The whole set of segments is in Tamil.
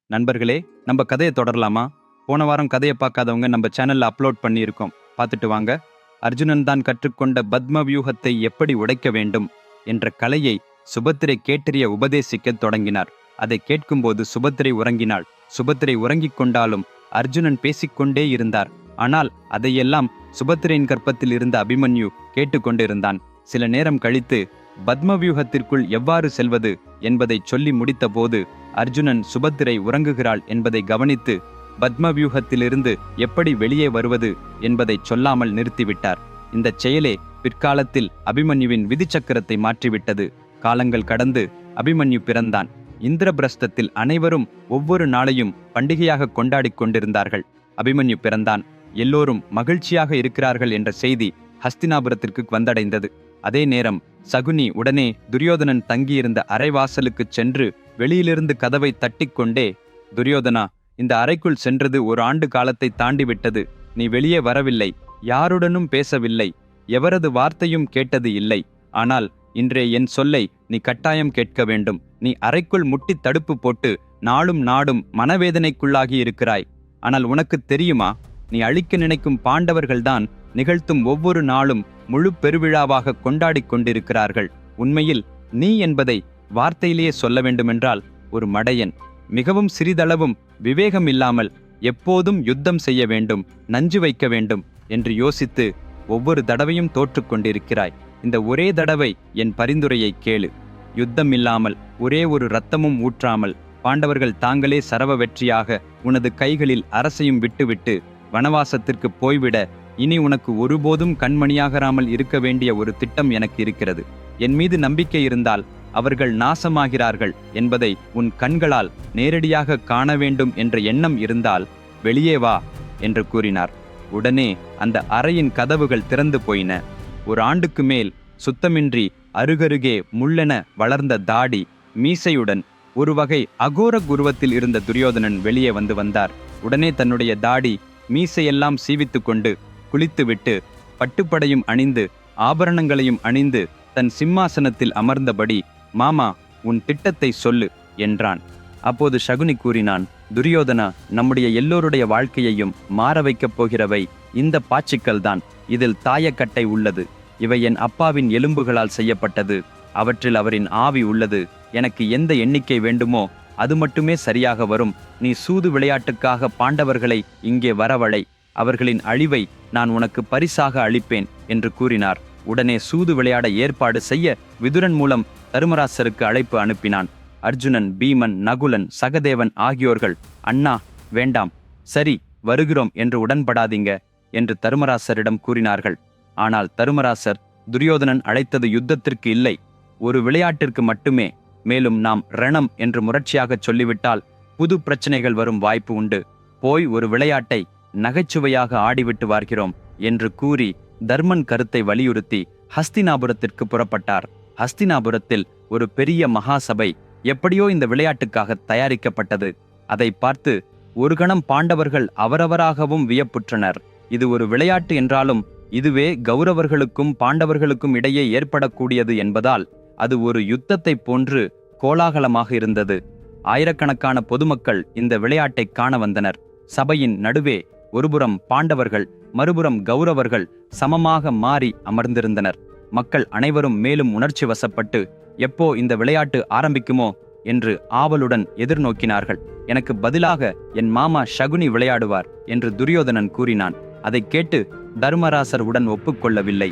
நண்பர்களே, நம்ம கதையை தொடரலாமா? போன வாரம் கதையை பார்க்காதவங்க நம்ம சேனல்ல அப்லோட் பண்ணியிருக்கோம், பார்த்துட்டு வாங்க. அர்ஜுனன் தான் கற்றுக்கொண்ட பத்ம வியூகத்தை எப்படி உடைக்க வேண்டும் என்ற கலையை சுபத்திரை கேட்டறிய உபதேசிக்கத் தொடங்கினார். அதை கேட்கும்போது சுபத்திரை உறங்கினாள். சுபத்திரை உறங்கிக் கொண்டாலும் அர்ஜுனன் பேசிக்கொண்டே இருந்தார். ஆனால் அதையெல்லாம் சுபத்திரையின் கற்பத்தில் இருந்த அபிமன்யு கேட்டுக்கொண்டிருந்தான். சில நேரம் கழித்து பத்மவியூகத்திற்குள் எவ்வாறு செல்வது என்பதை சொல்லி முடித்தபோது அர்ஜுனன் சுபத்திரை உறங்குகிறாள் என்பதை கவனித்து பத்மவியூகத்திலிருந்து எப்படி வெளியே வருவது என்பதை சொல்லாமல் நிறுத்திவிட்டார். இந்த செயலே பிற்காலத்தில் அபிமன்யுவின் விதிச்சக்கரத்தை மாற்றிவிட்டது. காலங்கள் கடந்து அபிமன்யு பிறந்தான். இந்திரபிரஸ்தத்தில் அனைவரும் ஒவ்வொரு நாளையும் பண்டிகையாக கொண்டாடிக் கொண்டிருந்தார்கள். அபிமன்யு பிறந்தான். எல்லோரும் மகிழ்ச்சியாக இருக்கிறார்கள் என்ற செய்தி ஹஸ்தினாபுரத்திற்கு வந்தடைந்தது. அதே நேரம் சகுனி உடனே துரியோதனன் தங்கியிருந்த அறைவாசலுக்கு சென்று வெளியிலிருந்து கதவை தட்டிக்கொண்டே, துரியோதனா, இந்த அறைக்குள் சென்றது ஒரு ஆண்டு காலத்தை தாண்டிவிட்டது. நீ வெளியே வரவில்லை, யாருடனும் பேசவில்லை, எவரது வார்த்தையும் கேட்டது இல்லை. ஆனால் இன்றைய என் சொல்லை நீ கட்டாயம் கேட்க வேண்டும். நீ அறைக்குள் முட்டி தடுப்பு போட்டு நாளும் நாடும் மனவேதனைக்குள்ளாகி இருக்கிறாய். ஆனால் உனக்கு தெரியுமா, நீ அழிக்க நினைக்கும் பாண்டவர்கள்தான் நிகழ்த்தும் ஒவ்வொரு நாளும் முழு பெருவிழாவாக கொண்டாடிக் கொண்டிருக்கிறார்கள். உண்மையில் நீ என்பதை வார்த்தையிலேயே சொல்ல வேண்டுமென்றால் ஒரு மடையன். மிகவும் சிறிதளவும் விவேகம் இல்லாமல் எப்போதும் யுத்தம் செய்ய வேண்டும், நஞ்சு வைக்க வேண்டும் என்று யோசித்து ஒவ்வொரு தடவையும் தோற்றுக் கொண்டிருக்கிறாய். இந்த ஒரே தடவை என் பரிந்துரையை கேளு. யுத்தம் இல்லாமல் ஒரே ஒரு இரத்தமும் ஊற்றாமல் பாண்டவர்கள் தாங்களே சரவ வெற்றியாக உனது கைகளில் அரசையும் விட்டுவிட்டு வனவாசத்திற்கு போய்விட இனி உனக்கு ஒருபோதும் கண்மணியாகராமல் இருக்க வேண்டிய ஒரு திட்டம் எனக்கு இருக்கிறது. என் மீது நம்பிக்கை இருந்தால் அவர்கள் நாசமாகிறார்கள் என்பதை உன் கண்களால் நேரடியாக காண வேண்டும் என்ற எண்ணம் இருந்தால் வெளியே வா என்று கூறினார். உடனே அந்த அறையின் கதவுகள் திறந்து போயின. ஒரு ஆண்டுக்கு மேல் சுத்தமின்றி அருகருகே முள்ளென வளர்ந்த தாடி மீசையுடன் ஒரு வகை அகோர குருவத்தில் இருந்த துரியோதனன் வெளியே வந்தார். உடனே தன்னுடைய தாடி மீசையெல்லாம் சீவித்து கொண்டு குளித்துவிட்டு பட்டுப்படையும் அணிந்து ஆபரணங்களையும் அணிந்து தன் சிம்மாசனத்தில் அமர்ந்தபடி, மாமா, உன் திட்டத்தை சொல்லு என்றான். அப்போது சகுனி கூறினான், துரியோதனா, நம்முடைய எல்லோருடைய வாழ்க்கையையும் மாற வைக்கப் போகிறவை இந்த பாச்சிக்கல்தான். இதில் தாயக்கட்டை உள்ளது. இவை என் அப்பாவின் எலும்புகளால் செய்யப்பட்டது. அவற்றில் அவரின் ஆவி உள்ளது. எனக்கு எந்த எண்ணிக்கை வேண்டுமோ அது மட்டுமே சரியாக வரும். நீ சூது விளையாட்டுக்காக பாண்டவர்களை இங்கே வரவழை. அவர்களின் அழிவை நான் உனக்கு பரிசாக அளிப்பேன் என்று கூறினார். உடனே சூது விளையாட ஏற்பாடு செய்ய விதுரன் மூலம் தருமராசருக்கு அழைப்பு அனுப்பினான். அர்ஜுனன், பீமன், நகுலன், சகதேவன் ஆகியோர்கள், அண்ணா, வேண்டாம், சரி வருகிறோம் என்று உடன்படாதீங்க என்று தருமராசரிடம் கூறினார்கள். ஆனால் தருமராசர், துரியோதனன் அழைத்தது யுத்தத்திற்கு இல்லை, ஒரு விளையாட்டிற்கு மட்டுமே. மேலும் நாம் ரணம் என்று முரட்சியாக சொல்லிவிட்டால் புது பிரச்சனைகள் வரும் வாய்ப்பு உண்டு. போய் ஒரு விளையாட்டை நகைச்சுவையாக ஆடிவிட்டு வார்கிறோம் என்று கூறி தர்மன் கருத்தை வலியுறுத்தி ஹஸ்தினாபுரத்திற்கு புறப்பட்டார். ஹஸ்தினாபுரத்தில் ஒரு பெரிய மகாசபை எப்படியோ இந்த விளையாட்டுக்காக தயாரிக்கப்பட்டது. அதை பார்த்து ஒரு கணம் பாண்டவர்கள் அவரவராகவும் வியப்புற்றனர். இது ஒரு விளையாட்டு என்றாலும் இதுவே கௌரவர்களுக்கும் பாண்டவர்களுக்கும் இடையே ஏற்படக்கூடியது என்பதால் அது ஒரு யுத்தத்தை போன்று கோலாகலமாக இருந்தது. ஆயிரக்கணக்கான பொதுமக்கள் இந்த விளையாட்டை காண வந்தனர். சபையின் நடுவே ஒருபுறம் பாண்டவர்கள், மறுபுறம் கௌரவர்கள் சமமாக மாறி அமர்ந்திருந்தனர். மக்கள் அனைவரும் மேலும் உணர்ச்சி வசப்பட்டு எப்போ இந்த விளையாட்டு ஆரம்பிக்குமோ என்று ஆவலுடன் எதிர்நோக்கினார்கள். எனக்கு பதிலாக என் மாமா சகுனி விளையாடுவார் என்று துரியோதனன் கூறினான். அதை கேட்டு தர்மராசர் உடன் ஒப்புக்கொள்ளவில்லை.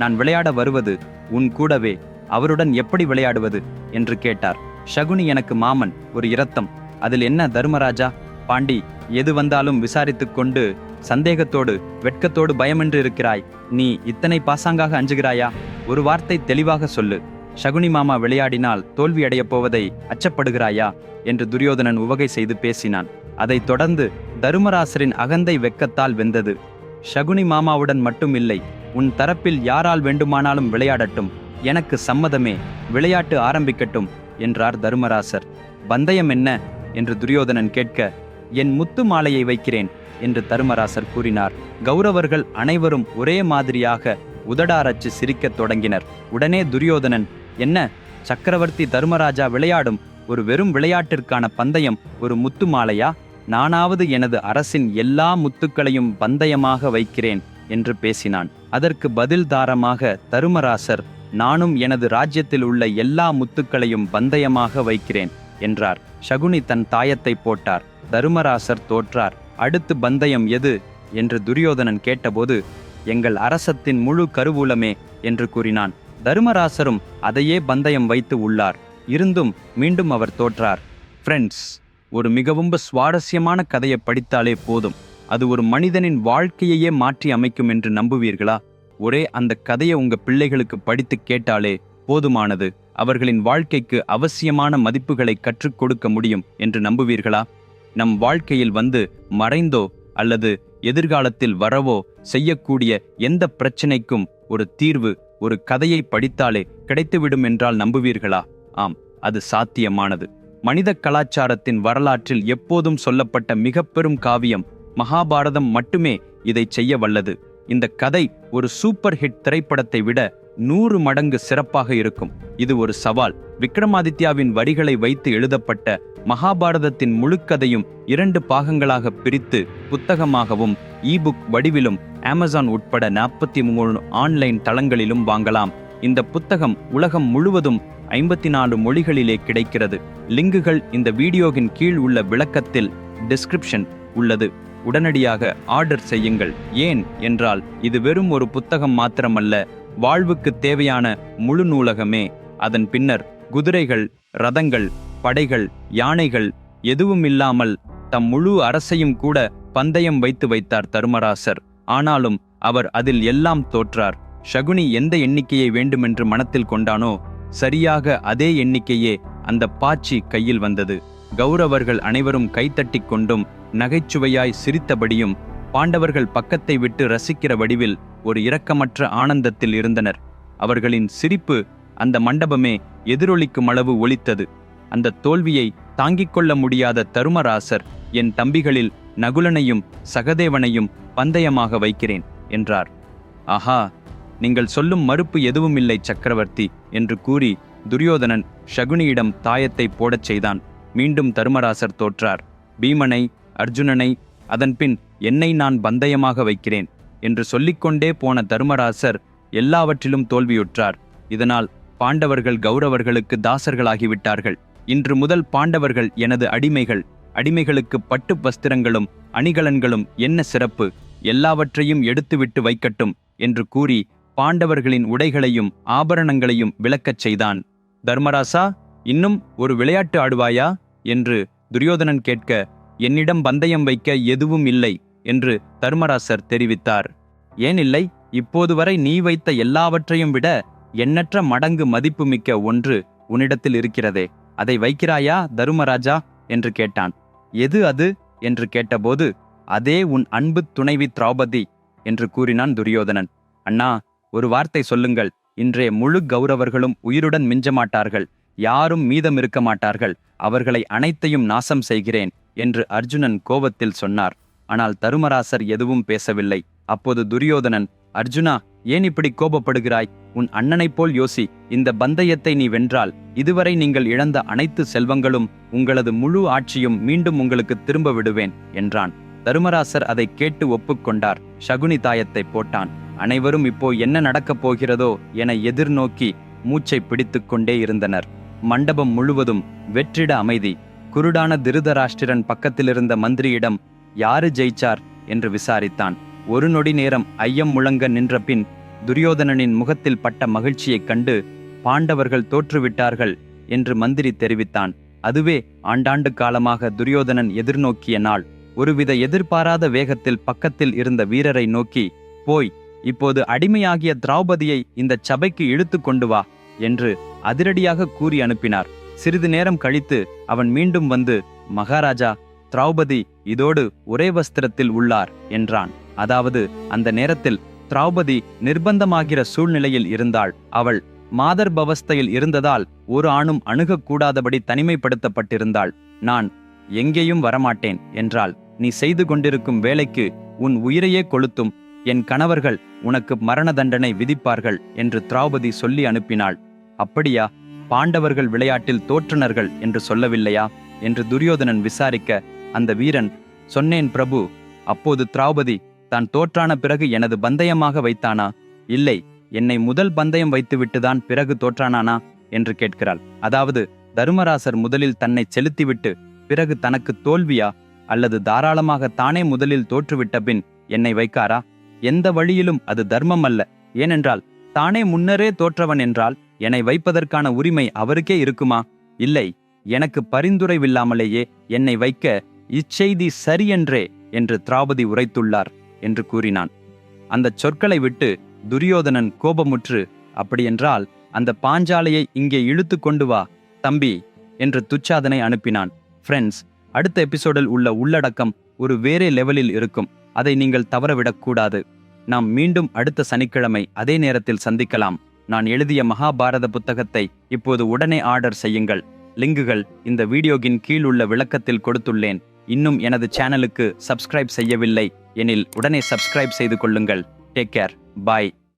நான் விளையாட வருவது உன் கூடவே, அவருடன் எப்படி விளையாடுவது என்று கேட்டார். சகுனி எனக்கு மாமன், ஒரு இரத்தம். அதில் என்ன தர்மராஜா? பாண்டி, எது வந்தாலும் விசாரித்து கொண்டு சந்தேகத்தோடு வெட்கத்தோடு பயமின்றி இருக்கிறாய். நீ இத்தனை பாசாங்காக அஞ்சுகிறாயா? ஒரு வார்த்தை தெளிவாக சொல்லு. சகுனி மாமா விளையாடினால் தோல்வியடையப் போவதை அச்சப்படுகிறாயா என்று துரியோதனன் உவகை செய்து பேசினான். அதைத் தொடர்ந்து தருமராசரின் அகந்தை வெட்கத்தால் வெந்தது. சகுனி மாமாவுடன் மட்டும் இல்லை, உன் தரப்பில் யாரால் வேண்டுமானாலும் விளையாடட்டும், எனக்கு சம்மதமே, விளையாட்டு ஆரம்பிக்கட்டும் என்றார் தருமராசர். பந்தயம் என்ன என்று துரியோதனன் கேட்க, என் முத்து மாலையை வைக்கிறேன் என்று தருமராசர் கூறினார். கௌரவர்கள் அனைவரும் ஒரே மாதிரியாக உதடாரச்சு சிரிக்கத் தொடங்கினர். உடனே துரியோதனன், என்ன, சக்கரவர்த்தி தர்மராஜா விளையாடும், ஒரு வெறும் விளையாட்டிற்கான பந்தயம் ஒரு முத்து மாலையா? நானாவது எனது அரசின் எல்லா முத்துக்களையும் பந்தயமாக வைக்கிறேன் என்று பேசினான். அதற்கு பதில்தாரமாக தருமராசர், நானும் எனது ராஜ்யத்தில் உள்ள எல்லா முத்துக்களையும் பந்தயமாக வைக்கிறேன் என்றார். சகுனி தன் தாயத்தை போட்டார். தருமராசர் தோற்றார். அடுத்து பந்தயம் எது என்று துரியோதனன் கேட்டபோது, எங்கள் அரசத்தின் முழு கருவூலமே என்று கூறினான். தருமராசரும் அதையே பந்தயம் வைத்து உள்ளார். இருந்தும் மீண்டும் அவர் தோற்றார். ஃப்ரெண்ட்ஸ், ஒரு மிகவும் சுவாரஸ்யமான கதையை படித்தாலே போதும், அது ஒரு மனிதனின் வாழ்க்கையையே மாற்றி அமைக்கும் என்று நம்புவீர்களா? ஒரே அந்த கதையை உங்க பிள்ளைகளுக்கு படித்து கேட்டாலே போதுமானது அவர்களின் வாழ்க்கைக்கு அவசியமான மதிப்புகளை கற்றுக் கொடுக்க முடியும் என்று நம்புவீர்களா? நம் வாழ்க்கையில் வந்து மறைந்தோ அல்லது எதிர்காலத்தில் வரவோ செய்யக்கூடிய எந்த பிரச்சனைக்கும் ஒரு தீர்வு ஒரு கதையை படித்தாலே கிடைத்துவிடும் என்றால் நம்புவீர்களா? ஆம், அது சாத்தியமானது. மனித கலாச்சாரத்தின் வரலாற்றில் எப்போதும் சொல்லப்பட்ட மிக பெரும் காவியம் மகாபாரதம் மட்டுமே இதை செய்ய வல்லது. இந்த கதை ஒரு சூப்பர் ஹிட் திரைப்படத்தை விட 100 மடங்கு சிறப்பாக இருக்கும். இது ஒரு சவால். விக்ரமாதித்யாவின் வரிகளை வைத்து எழுதப்பட்ட மகாபாரதத்தின் முழுக்கதையும் 2 பாகங்களாக பிரித்து புத்தகமாகவும் இபுக் வடிவிலும் அமேசான் உட்பட 43 ஆன்லைன் தளங்களிலும் வாங்கலாம். இந்த புத்தகம் உலகம் முழுவதும் 54 மொழிகளிலே கிடைக்கிறது. லிங்குகள் இந்த வீடியோவின் கீழ் உள்ள விளக்கத்தில் டிஸ்கிரிப்ஷன் உள்ளது. உடனடியாக ஆர்டர் செய்யுங்கள். ஏன் என்றால் இது வெறும் ஒரு புத்தகம் மாத்திரமல்ல, வாழ்வுக்கு தேவையான முழு நூலகமே. அதன் பின்னர் குதிரைகள், ரதங்கள், படைகள், யானைகள் எதுவும் இல்லாமல் தம் முழு அரசையும் கூட பந்தயம் வைத்து வைத்தார் தருமராசர். ஆனாலும் அவர் அதில் எல்லாம் தோற்றார். சகுனி எந்த எண்ணிக்கையை வேண்டுமென்று மனத்தில் கொண்டானோ சரியாக அதே எண்ணிக்கையே அந்த பாச்சி கையில் வந்தது. கௌரவர்கள் அனைவரும் கைத்தட்டி கொண்டும் நகைச்சுவையாய் சிரித்தபடியும் பாண்டவர்கள் பக்கத்தை விட்டு ரசிக்கிற வடிவில் ஒரு இரக்கமற்ற ஆனந்தத்தில் இருந்தனர். அவர்களின் சிரிப்பு அந்த மண்டபமே எதிரொலிக்கும் அளவு ஒலித்தது. அந்த தோல்வியை தாங்கிக் கொள்ள முடியாத தருமராசர், என் தம்பிகளில் நகுலனையும் சகதேவனையும் பந்தயமாக வைக்கிறேன் என்றார். ஆஹா, நீங்கள் சொல்லும் மறுப்பு எதுவும் இல்லை சக்கரவர்த்தி என்று கூறி துரியோதனன் சகுனியிடம் தாயத்தை போடச் செய்தான். மீண்டும் தருமராசர் தோற்றார். பீமனை, அர்ஜுனனை, அதன்பின் என்னை நான் பந்தயமாக வைக்கிறேன் என்று சொல்லிக்கொண்டே போன தருமராசர் எல்லாவற்றிலும் தோல்வியுற்றார். இதனால் பாண்டவர்கள் கௌரவர்களுக்கு தாசர்களாகிவிட்டார்கள். இன்று முதல் பாண்டவர்கள் எனது அடிமைகள். அடிமைகளுக்கு பட்டு வஸ்திரங்களும் அணிகலன்களும் என்ன சிறப்பு, எல்லாவற்றையும் எடுத்துவிட்டு வைக்கட்டும் என்று கூறி பாண்டவர்களின் உடைகளையும் ஆபரணங்களையும் விளக்கச் செய்தான். தர்மராசா, இன்னும் ஒரு விளையாட்டு ஆடுவாயா என்று துரியோதனன் கேட்க, என்னிடம் பந்தயம் வைக்க எதுவும் இல்லை என்று தர்மராசர் தெரிவித்தார். ஏன் இல்லை? இப்போது வரை நீ வைத்த எல்லாவற்றையும் விட எண்ணற்ற மடங்கு மதிப்புமிக்க ஒன்று உன்னிடத்தில் இருக்கிறதே, அதை வைக்கிறாயா தருமராஜா என்று கேட்டான். எது அது என்று கேட்டபோது, அதே உன் அன்பு துணைவி திரௌபதி என்று கூறினான் துரியோதனன். அண்ணா, ஒரு வார்த்தை சொல்லுங்கள். இன்றைய முழு கௌரவர்களும் உயிருடன் மிஞ்சமாட்டார்கள். யாரும் மீதம் இருக்க மாட்டார்கள். அவர்களை அனைத்தையும் நாசம் செய்கிறேன் என்று அர்ஜுனன் கோபத்தில் சொன்னார். ஆனால் தருமராசர் எதுவும் பேசவில்லை. அப்போது துரியோதனன், அர்ஜுனா, ஏன் இப்படி கோபப்படுகிறாய்? உன் அண்ணனைப் போல் யோசி. இந்த பந்தயத்தை நீ வென்றால் இதுவரை நீங்கள் இழந்த அனைத்து செல்வங்களும் உங்களது முழு ஆட்சியும் மீண்டும் உங்களுக்கு திரும்ப விடுவேன் என்றான். தருமராசர் அதை கேட்டு ஒப்புக்கொண்டார். சகுனி தாயத்தை போட்டான். அனைவரும் இப்போ என்ன நடக்கப் போகிறதோ என எதிர்நோக்கி மூச்சை பிடித்து கொண்டே இருந்தனர். மண்டபம் முழுவதும் வெற்றிட அமைதி. குருடான திருதராஷ்டிரன் பக்கத்திலிருந்த மந்திரியிடம் யாரு ஜெயிச்சார் என்று விசாரித்தான். ஒரு நொடி நேரம் ஐயம் முழங்க நின்ற பின் துரியோதனனின் முகத்தில் பட்ட மகிழ்ச்சியைக் கண்டு, பாண்டவர்கள் தோற்றுவிட்டார்கள் என்று மந்திரி தெரிவித்தான். அதுவே ஆண்டாண்டு காலமாக துரியோதனன் எதிர்நோக்கிய நாள். ஒருவித எதிர்பாராத வேகத்தில் பக்கத்தில் இருந்த வீரரை நோக்கி, போய் இப்போது அடிமையாகிய திரௌபதியை இந்த சபைக்கு இழுத்து கொண்டு வா என்று அதிரடியாக கூறி அனுப்பினார். சிறிது நேரம் கழித்து அவன் மீண்டும் வந்து, மகாராஜா, திரௌபதி இதோடு ஒரே வஸ்திரத்தில் உள்ளார் என்றான். அதாவது அந்த நேரத்தில் திரௌபதி நிர்பந்தமாகிற சூழ்நிலையில் இருந்தாள். அவள் மாதர்பவஸ்தையில் இருந்ததால் ஒரு ஆணும் அணுகக்கூடாதபடி தனிமைப்படுத்தப்பட்டிருந்தாள். நான் எங்கேயும் வரமாட்டேன் என்றாள். நீ செய்து கொண்டிருக்கும் வேலைக்கு உன் உயிரையே கொளுத்தும் என் கணவர்கள் உனக்கு மரண தண்டனை விதிப்பார்கள் என்று திரௌபதி சொல்லி அனுப்பினாள். அப்படியா? பாண்டவர்கள் விளையாட்டில் தோற்றனர்கள் என்று சொல்லவில்லையா என்று துரியோதனன் விசாரிக்க அந்த வீரன், சொன்னேன் பிரபு. அப்போது திரௌபதி, தான் தோற்றான பிறகு எனது பந்தயமாக வைத்தானா? இல்லை, என்னை முதல் பந்தயம் வைத்துவிட்டுதான் பிறகு தோற்றானானா என்று கேட்கிறாள். அதாவது தருமராசர் முதலில் தன்னை செலுத்திவிட்டு பிறகு தனக்கு தோல்வியா, அல்லது தாராளமாக தானே முதலில் தோற்றுவிட்ட பின் என்னை வைக்காரா? எந்த வழியிலும் அது தர்மம் அல்ல. ஏனென்றால் தானே முன்னரே தோற்றவன் என்றால் என்னை வைப்பதற்கான உரிமை அவருக்கே இருக்குமா? இல்லை, எனக்கு பரிந்துரைவில்லாமலேயே என்னை வைக்க இச்செய்தி சரியென்றே என்று திரௌபதி உரைத்துள்ளார் என்று கூறினான். அந்த சொற்களை விட்டு துரியோதனன் கோபமுற்று, அப்படியென்றால் அந்த பாஞ்சாலையை இங்கே இழுத்து கொண்டு வா தம்பி என்று துச்சாதனை அனுப்பினான். ஃப்ரெண்ட்ஸ், அடுத்த எபிசோடில் உள்ள உள்ளடக்கம் ஒரு வேறே லெவலில் இருக்கும். அதை நீங்கள் தவறவிடக்கூடாது. நாம் மீண்டும் அடுத்த சனிக்கிழமை அதே நேரத்தில் சந்திக்கலாம். நான் எழுதிய மகாபாரத புத்தகத்தை இப்போது உடனே ஆர்டர் செய்யுங்கள். லிங்குகள் இந்த வீடியோவின் கீழ் உள்ள விளக்கத்தில் கொடுத்துள்ளேன். இன்னும் எனது சேனலுக்கு சப்ஸ்கிரைப் செய்யவில்லை எனில் உடனே சப்ஸ்கிரைப் செய்து கொள்ளுங்கள். Take care. பாய்.